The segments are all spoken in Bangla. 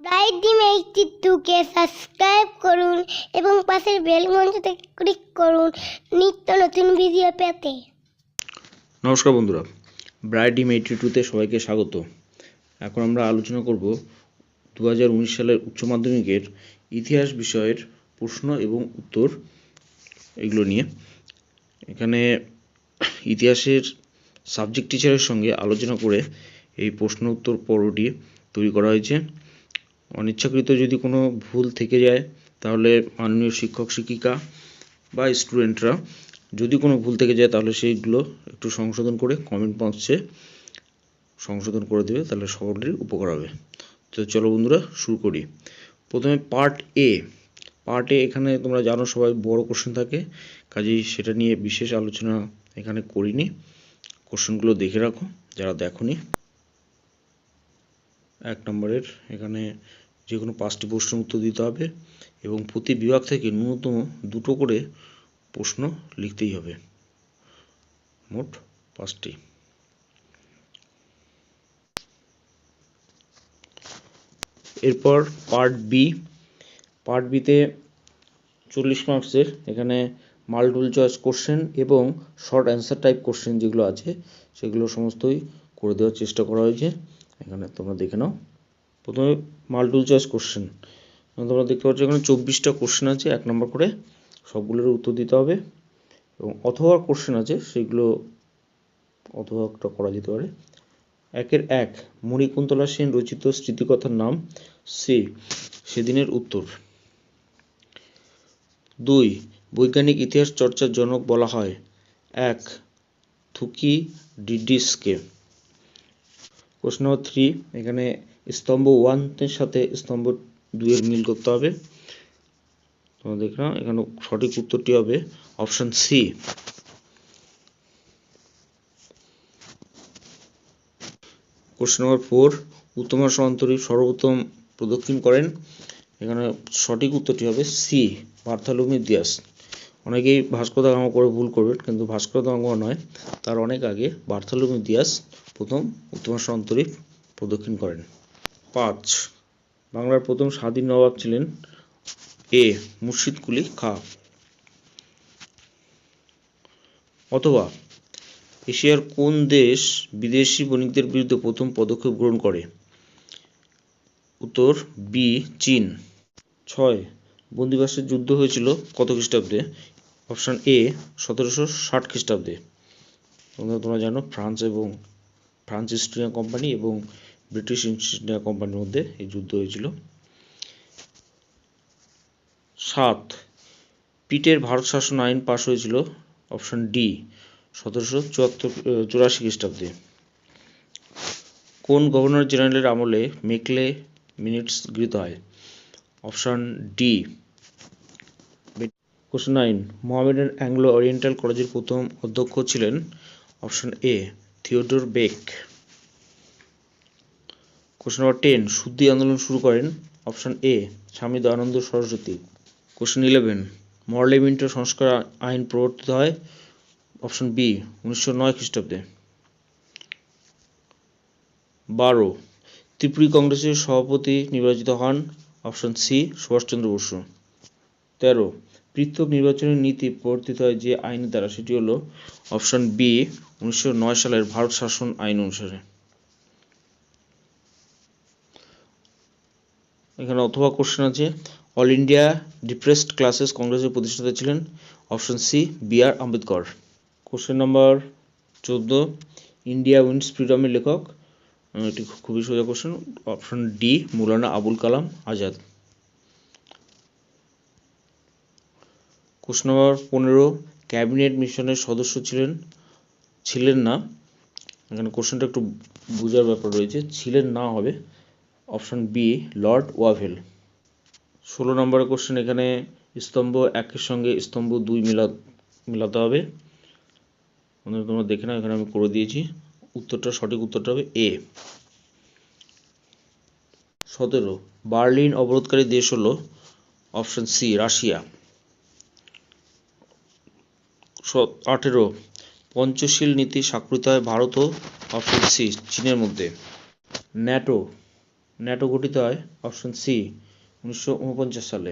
ব্রাইট ডিম 82-কে সাবস্ক্রাইব করুন এবং পাশের বেল ঘন্টাতে ক্লিক করুন নিত্য নতুন ভিডিও পেতে। নমস্কার বন্ধুরা, ব্রাইট ডিম 82-তে সবাইকে স্বাগত। এখন আমরা আলোচনা করব 2019 সালের উচ্চ মাধ্যমিকের ইতিহাস বিষয়ের প্রশ্ন এবং উত্তর এগুলো নিয়ে। এখানে ইতিহাসের সাবজেক্ট টিচারের সঙ্গে আলোচনা করে এই প্রশ্ন উত্তর পর্বটি তৈরি করা হয়েছে। অনিচ্ছাকৃত যদি কোনো ভুল থেকে যায় তাহলে মাননীয় শিক্ষক শিক্ষিকা বা স্টুডেন্টরা যদি কোনো ভুল থেকে যায় তাহলে সেইগুলো একটু সংশোধন করে কমেন্ট বক্সে সংশোধন করে দেবে, তাহলে সকলেরই উপকার হবে। তো চলো বন্ধুরা শুরু করি। প্রথমে পার্ট এ। এখানে তোমরা জানো সবাই বড় কোশ্চেন থাকে, কাজেই সেটা নিয়ে বিশেষ আলোচনা এখানে করিনি। কোশ্চেনগুলো দেখে রাখো যারা দেখোনি। 1 নম্বরের এখানে যে কোনো 5টি প্রশ্নের উত্তর দিতে হবে এবং প্রতি বিভাগ থেকে ন্যূনতম 2টো করে প্রশ্ন লিখতেই হবে, মোট 5টি। এরপর পার্ট বিতে 40 মার্কসের এখানে মাল্টিপল চয়েস কোশ্চেন এবং শর্ট অ্যান্সার টাইপ কোশ্চেন যেগুলো আছে সেগুলো সমস্তই করে দেওয়ার চেষ্টা করা হয়েছে। এখানে তোমরা দেখে নাও। প্রথমে মাল্টিপল চয়েস কোশ্চেন তোমরা দেখতে পাচ্ছ এখানে 24টা কোশ্চেন আছে, 1 নম্বর করে সবগুলোর উত্তর দিতে হবে এবং অথবা কোশ্চেন আছে সেগুলো অথবা করা যেতে পারে। 1 মণিকুন্তলা সেন রচিত স্মৃতিকথার নাম। সি সেদিনের উত্তর। 2 বৈজ্ঞানিক ইতিহাস চর্চার জনক বলা হয়। 1 থুকিডিডিসকে। কোশ্চেন নম্বর 3 এখানে স্তম্ভ 1 এর সাথে স্তম্ভ 2 এর মিল করতে হবে। তোমরা দেখো এখানে সঠিক উত্তরটি হবে অপশন সি। কোশ্চেন নম্বর 4 উত্তমা সমান্তরী সর্বপ্রথম প্রদক্ষিণ করেন। এখানে সঠিক উত্তরটি হবে সি বার্থালোমিউ দিয়াস। অনেকেই ভাস্কো দা গামা করে ভুল করবেন, কিন্তু ভাস্কো দা গামা নয়, তার অনেক আগে বার্থালোমিউ দিয়াস প্রথম উত্তমা সমান্তরী প্রদক্ষিণ করেন। 5 বাংলার প্রথম স্বাধীন নবাব ছিলেন। এ মুর্শিদ কুলি খাঁ। অথবা এশিয়ার কোন দেশ বিদেশি বণিকদের বিরুদ্ধে প্রথম পদক্ষেপ গ্রহণ করে? উত্তর বি চীন। 6 বন্দিবাসের যুদ্ধ হয়েছিল কত খ্রিস্টাব্দে? অপশন এ 1760 খ্রিস্টাব্দে। তোমরা জানো ফ্রান্স ইস্ট ইন্ডিয়া কোম্পানি এবং ব্রিটিশ ইস্ট ইন্ডিয়া কোম্পানির মধ্যে এই যুদ্ধ হয়েছিল। 7 পিটের ভারত শাসন আইন পাশ হয়েছিল। অপশন ডি 1784 খ্রিস্টাব্দে। কোন গভর্নর জেনারেলের আমলে মেকলে মিনিটস গৃহীত হয়? Option D. Question 9 Mohammedan Anglo Oriental কলেজের প্রথম অধ্যক্ষ ছিলেন। Option A Theodore Beck. Question number 10 শুদ্ধি আন্দোলন শুরু করেন। অপশন এ স্বামী দয়ানন্দ সরস্বতী। কোশ্চেন 11 মরলেমিন্টো সংস্কার আইন প্রবর্তিত হয়। অপশন বি 1909 খ্রিস্টাব্দে। 12 ত্রিপুরী কংগ্রেসের সভাপতি নির্বাচিত হন। Option C Subhash Chandra Basu. 13 পৃথক নির্বাচনের নীতি প্রবর্তিত হয় যে আইনের দ্বারা, সেটি হল অপশন বি 1909 সালের ভারত শাসন আইন অনুসারে। এখানে অথবা কোশ্চেন আছে অল ইন্ডিয়া ডিপ্রেসড ক্লাসেস কংগ্রেসের প্রতিষ্ঠাতা ছিলেন। Option C B R Ambedkar. Question number 14 India wins ফ্রিডমের লেখক। এটি খুবই সোজা question. Option D Maulana Abul Kalam Azad. Question number 15 cabinet মিশনের সদস্য ছিলেন না। এখানে কোশ্চেনটা একটু বোঝার ব্যাপার রয়েছে, ছিলেন না হবে অপশন বি লর্ড ওয়াভেল। 16 নম্বরের কোশ্চেন এখানে স্তম্ভ 1 সঙ্গে স্তম্ভ 2 মিলাতে হবে। তোমরা দেখে নাও, এখানে আমি করে দিয়েছি। সঠিক উত্তরটা হবে এ। 17 বার্লিন অবরোধকারী দেশ হলো। Option C Russia. 18 পঞ্চশীল নীতি স্বাক্ষরিত হয় ভারত ও অপশন সি চীনের মধ্যে। ন্যাটো ন্যাটো গঠিত হয়? অপশন সি 1949 সালে।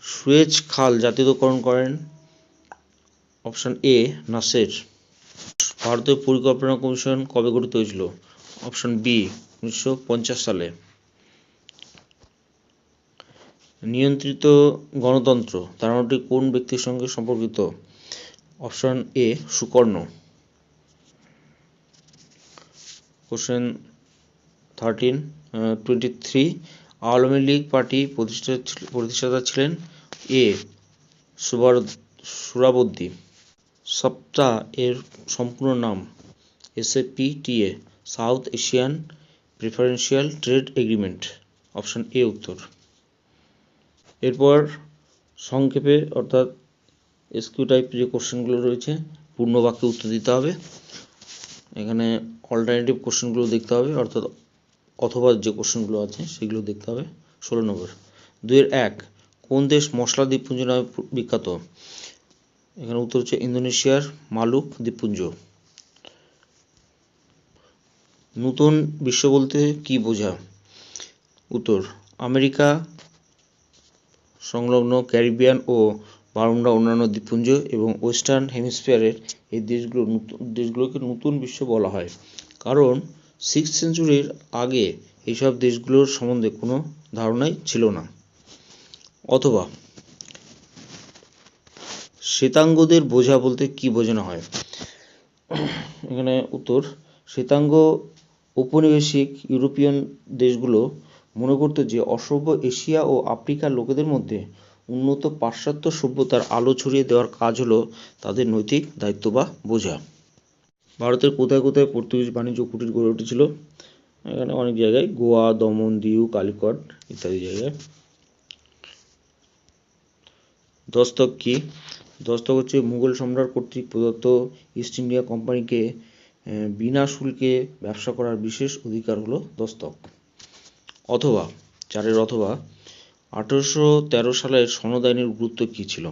সুয়েজ খাল জাতীয়করণ করেন? Option A Nasser. ভারতীয় পরিকল্পনা কমিশন কবে গঠিত হয়েছিল? অপশন বি 1950 সালে। নিয়ন্ত্রিত গণতন্ত্র ধারণাটি কোন ব্যক্তির সঙ্গে সম্পর্কিত? Option A Sukarno. Question 23 Awami League party প্রতিষ্ঠাতা ছিলেন? এ সোহরাওয়ার্দী। সপ্তা এর সম্পূর্ণ নাম? SAPTA south Asian preferential trade agreement. Option A উত্তর। এরপর সংক্ষেপে অর্থাৎ এসকিউ টাইপ যে কোশ্চেনগুলো রয়েছে পূর্ণ বাক্যে উত্তর দিতে হবে। এখানে অল্টারনেটিভ কোশ্চেনগুলো দেখতে হবে, অর্থাৎ অথবা যে কোশ্চেনগুলো আছে সেগুলো দেখতে হবে। 16 নম্বর 2-1 কোন দেশ মশলা দ্বীপপুঞ্জ নামে বিখ্যাত? এখানে উত্তর হচ্ছে ইন্দোনেশিয়ার মালুক দ্বীপপুঞ্জ। নতুন বিশ্ব বলতে কি বোঝা? উত্তর আমেরিকা সংলগ্ন ক্যারিবিয়ান ও বারমুডা অন্যান্য দ্বীপপুঞ্জ এবং ওয়েস্টার্ন হেমিস্ফিয়ারের এই দেশগুলোকে নতুন বিশ্ব বলা হয়, কারণ 6th সেঞ্চুরির আগে এইসব দেশগুলোর সম্বন্ধে কোনো ধারণাই ছিল না। অথবা শ্বেতাঙ্গদের বোঝা বলতে কি বোঝানো হয়? এখানে উত্তর শ্বেতাঙ্গ ঔপনিবেশিক ইউরোপিয়ান দেশগুলো মনে করত যে অসভ্য এশিয়া ও আফ্রিকার লোকেদের মধ্যে উন্নত পাশ্চাত্য সভ্যতার আলো ছড়িয়ে দেওয়ার কাজ হলো তাদের নৈতিক দায়িত্ব বা বোঝা। ভারতের কোথায় কোথায় পর্তুগিজ বাণিজ্য কুটির গড়ে উঠেছিল? এখানে অনেক জায়গায়, গোয়া, দমন, দিউ, কালিকট ইত্যাদি জায়গায়। দস্তক কি? দস্তক হচ্ছে মুঘল সম্রাট কর্তৃক প্রদত্ত ইস্ট ইন্ডিয়া কোম্পানিকে বিনা শুল্কে ব্যবসা করার বিশেষ অধিকার হলো দস্তক। অথবা 4 অথবা 1813 সালের সনদ আইনের গুরুত্ব কী ছিল?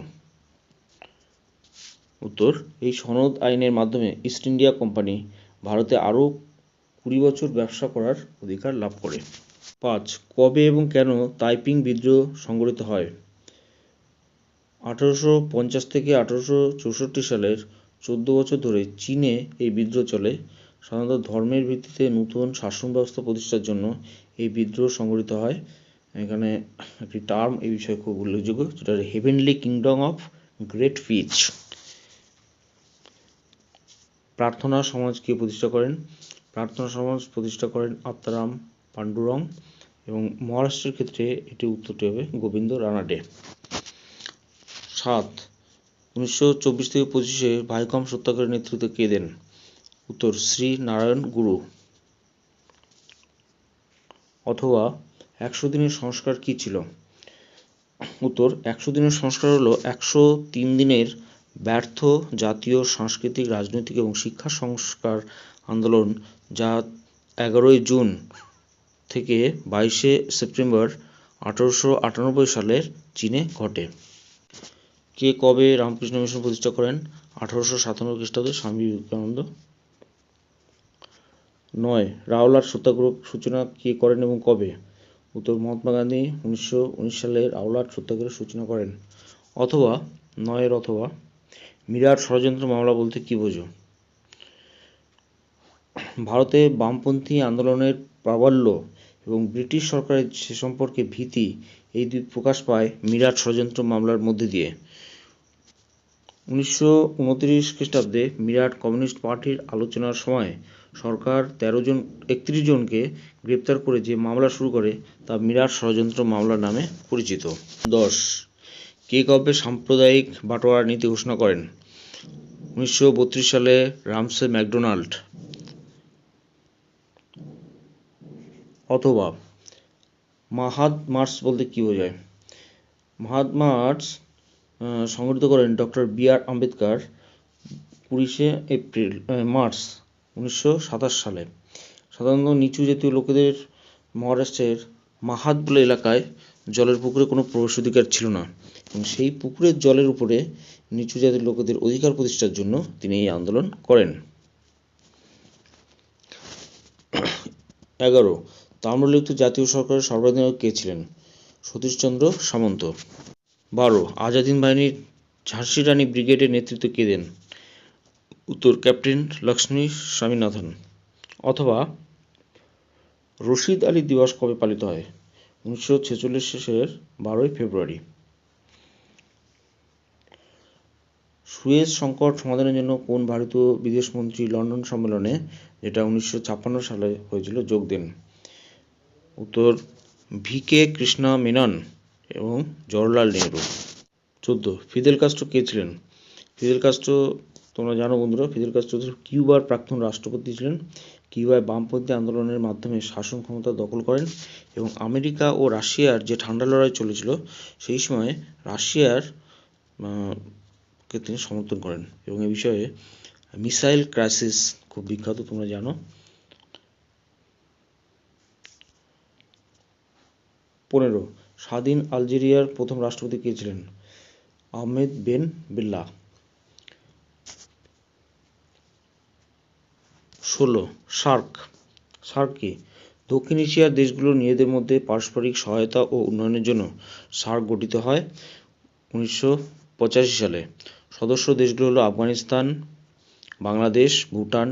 উত্তর এই সনদ আইনের মাধ্যমে ইস্ট ইন্ডিয়া কোম্পানি ভারতে আরও 20 বছর ব্যবসা করার অধিকার লাভ করে। 5 কবে এবং কেন তাইপিং বিদ্রোহ সংঘটিত হয়? 1850 থেকে 1864 সালের 14 বছর ধরে চীনে এই বিদ্রোহ চলে। সাধারণত ধর্মের ভিত্তিতে নতুন শাসন ব্যবস্থা প্রতিষ্ঠার জন্য এই বিদ্রোহ সংঘটিত হয়। এখানে একটি টার্ম এই বিষয়ে খুব উল্লেখযোগ্য, যেটা heavenly kingdom of great peace. Prarthana Samaj কে প্রতিষ্ঠা করেন? প্রার্থনা সমাজ প্রতিষ্ঠা করেন আত্মারাম পান্ডুরং, এবং মহারাষ্ট্রের ক্ষেত্রে এটি উত্তরটি হবে গোবিন্দ রানাডে। 7 1924 থেকে 25-এ ভাইকম সত্যাগ্রহের নেতৃত্ব কে দেন? উত্তর শ্রী নারায়ণ গুরু। অথবা 100 দিনের সংস্কার কি ছিল? উত্তর 100 দিনের সংস্কার হলো 103 দিনের ব্যর্থ জাতীয় সাংস্কৃতিক, রাজনৈতিক এবং শিক্ষা সংস্কার আন্দোলন, যা 11 জুন থেকে 22 সেপ্টেম্বর 1898 সালের চীনে ঘটে। কে কবে রামকৃষ্ণ মিশন প্রতিষ্ঠা করেন? 1857 খ্রিস্টাব্দে স্বামী বিবেকানন্দ। 9 রাওলাট সত্যাগ্রহ সূচনা কে করেন এবং কবে? উত্তর মহাত্মা গান্ধী 1919 সালে রাওলাট সত্যাগ্রহের সূচনা করেন। অথবা 9 অথবা মিরাট ষড়যন্ত্র মামলা বলতে কি বোঝো? ভারতে বামপন্থী আন্দোলনের প্রাবল্য এবং ব্রিটিশ সরকারের সে সম্পর্কে ভীতি এই দুই প্রকাশ পায় মিরাট ষড়যন্ত্র মামলার মধ্যে দিয়ে। 1929 খ্রিস্টাব্দে মিরাট কমিউনিস্ট পার্টির আলোচনার সময় সরকার 31 জনকে গ্রেপ্তার করে যে মামলা শুরু করে তা মিরাট ষড়যন্ত্র মামলা নামে পরিচিত। 10 কে কবে সাম্প্রদায়িক বাটোয়ারা নীতি ঘোষণা করেন? 1932 সালে রামসে ম্যাকডোনাল্ড। অথবা মাহাদ মার্চ বলতে কি বোঝায়? মাহাদ মার্চ সংগঠিত করেন ডক্টর বি.আর. আম্বেদকর 20 মার্চ 1927 সালে। সাধারণত নিচু জাতীয় লোকেদের মহারাষ্ট্রের মাহাদ বলে এলাকায় জলের পুকুরে কোনো প্রবেশাধিকার ছিল না, এবং সেই পুকুরের জলের উপরে নিচু জাতির লোকেদের অধিকার প্রতিষ্ঠার জন্য তিনি এই আন্দোলন করেন। 11. তাম্রলিপ্ত জাতীয় সরকারের সর্বাধিনায়ক কে ছিলেন? সতীশচন্দ্র সামন্ত। 12. আজাদ হিন্দ বাহিনীর ঝাঁসি রানী ব্রিগেডের নেতৃত্ব কে দেন? উত্তর ক্যাপ্টেন লক্ষ্মী স্বামীনাথন। অথবা রশিদ আলী দিবস কবে পালিত হয়? 1946 শেষের 12 ফেব্রুয়ারি। সুয়েজ সংকট সমাধানের জন্য কোন ভারতীয় বিদেশমন্ত্রী লন্ডন সম্মেলনে, যেটা 1956 সালে হয়েছিল, যোগ দেন? উত্তর ভি.কে. কৃষ্ণা মেনন এবং জওহরলাল নেহরু। 14. ফিদেল কাস্ট্রো কে ছিলেন? ফিদেল কাস্ট্রো তোমরা জানো বন্ধুরা, ফিদেল কাস্ট্রো কিউবার প্রাক্তন রাষ্ট্রপতি ছিলেন। কিউবায় বামপন্থী আন্দোলনের মাধ্যমে শাসন ক্ষমতা দখল করেন এবং আমেরিকা ও রাশিয়ার যে ঠান্ডা লড়াই চলেছিল সেই সময় রাশিয়ার কে তিনি সমর্থন করেন এবং এই বিষয়ে মিসাইল ক্রাইসিস খুব বিখ্যাত, তোমরা জানো। 15. স্বাধীন আলজেরিয়ার প্রথম রাষ্ট্রপতি কে ছিলেন? আহমেদ বেন বেল্লা। 16. সার্ক কি? দক্ষিণ এশিয়ার দেশগুলো নিজেদের মধ্যে পারস্পরিক সহায়তা ও উন্নয়নের জন্য সার্ক গঠিত হয় 1985 সালে। সদস্য দেশগুলো হলো আফগানিস্তান, বাংলাদেশ, ভুটান,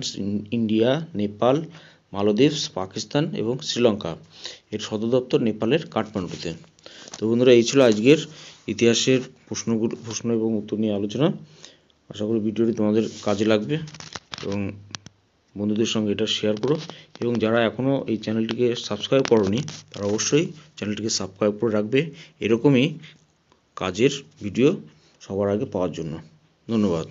ইন্ডিয়া, নেপাল, মালদ্বীপ, পাকিস্তান এবং শ্রীলঙ্কা। এর সদর দপ্তর নেপালের কাঠমান্ডুতে। তো বন্ধুরা, এই ছিল আজকের ইতিহাসের প্রশ্ন এবং উত্তর নিয়ে আলোচনা। আশা করি ভিডিওটি তোমাদের কাজে লাগবে এবং বন্ধুদের সঙ্গে এটা শেয়ার করো, এবং যারা এখনও এই চ্যানেলটিকে সাবস্ক্রাইব করোনি তারা অবশ্যই চ্যানেলটিকে সাবস্ক্রাইব করে রাখবে এরকমই কাজের ভিডিও সবার আগে পাওয়ার জন্য। ধন্যবাদ।